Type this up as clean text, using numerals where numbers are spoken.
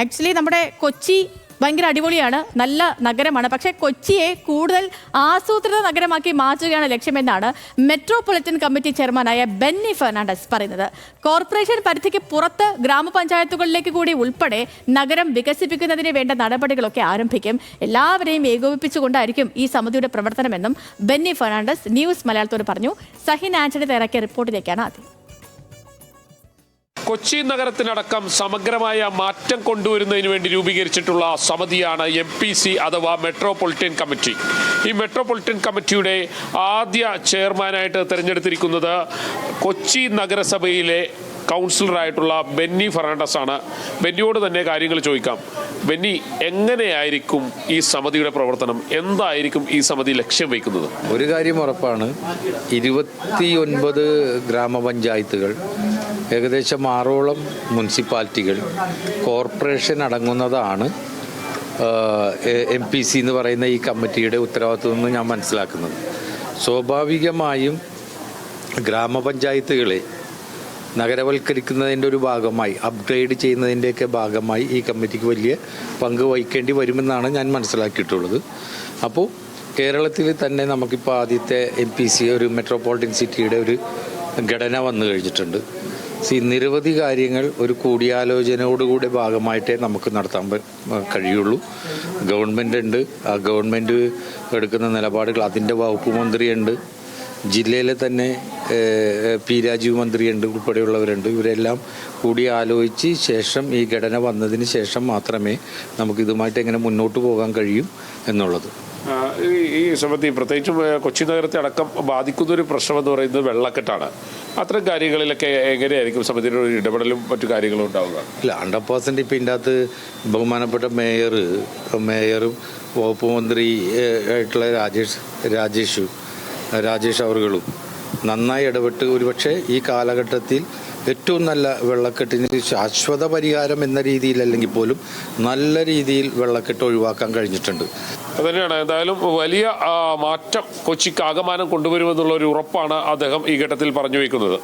Actually നമ്മുടെ കൊച്ചി ഭയങ്കര അടിപൊളിയാണ്, നല്ല നഗരമാണ്. പക്ഷേ കൊച്ചിയെ കൂടുതൽ ആസൂത്രിത നഗരമാക്കി മാറ്റുകയാണ് ലക്ഷ്യമെന്നാണ് മെട്രോപൊളിറ്റൻ കമ്മിറ്റി ചെയർമാനായ ബെന്നി ഫെർണാണ്ടസ് പറയുന്നത്. കോർപ്പറേഷൻ പരിധിക്ക് പുറത്ത് ഗ്രാമപഞ്ചായത്തുകളിലേക്ക് കൂടി ഉൾപ്പെടെ നഗരം വികസിപ്പിക്കുന്നതിന് വേണ്ട നടപടികളൊക്കെ ആരംഭിക്കും. എല്ലാവരെയും ഏകോപിപ്പിച്ചുകൊണ്ടായിരിക്കും ഈ സമിതിയുടെ പ്രവർത്തനമെന്നും ബെന്നി ഫെർണാണ്ടസ് ന്യൂസ് മലയാളത്തോട് പറഞ്ഞു. സഹിൻ ആന്റണി തയ്യാറാക്കിയ റിപ്പോർട്ടിലേക്കാണ് ആദ്യം. കൊച്ചി നഗരത്തിനടക്കം സമഗ്രമായ മാറ്റം കൊണ്ടുവരുന്നതിന് വേണ്ടി രൂപീകരിച്ചിട്ടുള്ള സമിതിയാണ് MPC അഥവാ മെട്രോപൊളിറ്റൻ കമ്മിറ്റി. ഈ മെട്രോപൊളിറ്റൻ കമ്മിറ്റിയുടെ ആദ്യ ചെയർമാനായിട്ട് തിരഞ്ഞെടുത്തിരിക്കുന്നത് കൊച്ചി നഗരസഭയിലെ കൗൺസിലറായിട്ടുള്ള ബെന്നി ഫെർണാണ്ടസ് ആണ്. ബെന്നിയോട് തന്നെ കാര്യങ്ങൾ ചോദിക്കാം. ബെന്നി, എങ്ങനെയായിരിക്കും ഈ സമിതിയുടെ പ്രവർത്തനം? എന്തായിരിക്കും ഈ സമിതി ലക്ഷ്യം വയ്ക്കുന്നത്? ഒരു കാര്യം ഉറപ്പാണ്, 29 ഗ്രാമപഞ്ചായത്തുകൾ, ഏകദേശം 6ഓളം മുനിസിപ്പാലിറ്റികൾ, കോർപ്പറേഷൻ അടങ്ങുന്നതാണ് MPC എന്ന് പറയുന്ന ഈ കമ്മിറ്റിയുടെ ഉത്തരവാദിത്വം എന്ന് ഞാൻ മനസ്സിലാക്കുന്നത്. സ്വാഭാവികമായും ഗ്രാമപഞ്ചായത്തുകളെ നഗരവൽക്കരിക്കുന്നതിൻ്റെ ഒരു ഭാഗമായി, അപ്ഗ്രേഡ് ചെയ്യുന്നതിൻ്റെയൊക്കെ ഭാഗമായി ഈ കമ്മിറ്റിക്ക് വലിയ പങ്ക് വഹിക്കേണ്ടി വരുമെന്നാണ് ഞാൻ മനസ്സിലാക്കിയിട്ടുള്ളത്. അപ്പോൾ കേരളത്തിൽ തന്നെ നമുക്കിപ്പോൾ ആദ്യത്തെ MPC ഒരു മെട്രോപൊളിറ്റൻ സിറ്റിയുടെ ഒരു ഘടന വന്നു കഴിഞ്ഞിട്ടുണ്ട്. നിരവധി കാര്യങ്ങൾ ഒരു കൂടിയാലോചനയോടുകൂടി ഭാഗമായിട്ടേ നമുക്ക് നടത്താൻ കഴിയുള്ളൂ. ഗവൺമെൻറ് ഉണ്ട്, ആ ഗവൺമെൻറ് എടുക്കുന്ന നിലപാടുകൾ, അതിൻ്റെ വകുപ്പ് മന്ത്രിയുണ്ട്, ജില്ലയിലെ തന്നെ P രാജീവ് മന്ത്രിയുണ്ട്, ഉൾപ്പെടെയുള്ളവരുണ്ട്. ഇവരെല്ലാം കൂടി ആലോചിച്ച് ശേഷം ഈ ഘടന വന്നതിന് ശേഷം മാത്രമേ നമുക്കിതുമായിട്ട് എങ്ങനെ മുന്നോട്ട് പോകാൻ കഴിയും എന്നുള്ളത്. ഈ സമിതി പ്രത്യേകിച്ചും കൊച്ചി നഗരത്തെ അടക്കം ബാധിക്കുന്ന ഒരു പ്രശ്നം എന്ന് പറയുന്നത് വെള്ളക്കെട്ടാണ്. അത്തരം കാര്യങ്ങളിലൊക്കെ എങ്ങനെയായിരിക്കും സമിതിയുടെ ഒരു ഇടപെടലും മറ്റു കാര്യങ്ങളും ഉണ്ടാവുക? ഇല്ല, 100% ഇപ്പം ഇതിൻ്റെ അകത്ത് ബഹുമാനപ്പെട്ട മേയറും വകുപ്പ് മന്ത്രി ആയിട്ടുള്ള രാജേഷ് അവറുകളും നന്നായി ഇടപെട്ട് ഒരുപക്ഷെ ഈ കാലഘട്ടത്തിൽ ഏറ്റവും നല്ല വെള്ളക്കെട്ടിന് ശാശ്വത പരിഹാരം എന്ന രീതിയിലല്ലെങ്കിൽ പോലും നല്ല രീതിയിൽ വെള്ളക്കെട്ട് ഒഴിവാക്കാൻ കഴിഞ്ഞിട്ടുണ്ട്. അതുതന്നെയാണ്. എന്തായാലും വലിയ മാറ്റം കൊച്ചിക്ക് ആകമാനം കൊണ്ടുവരുമെന്നുള്ള ഒരു ഉറപ്പാണ് അദ്ദേഹം ഈ ഘട്ടത്തിൽ പറഞ്ഞു വയ്ക്കുന്നത്.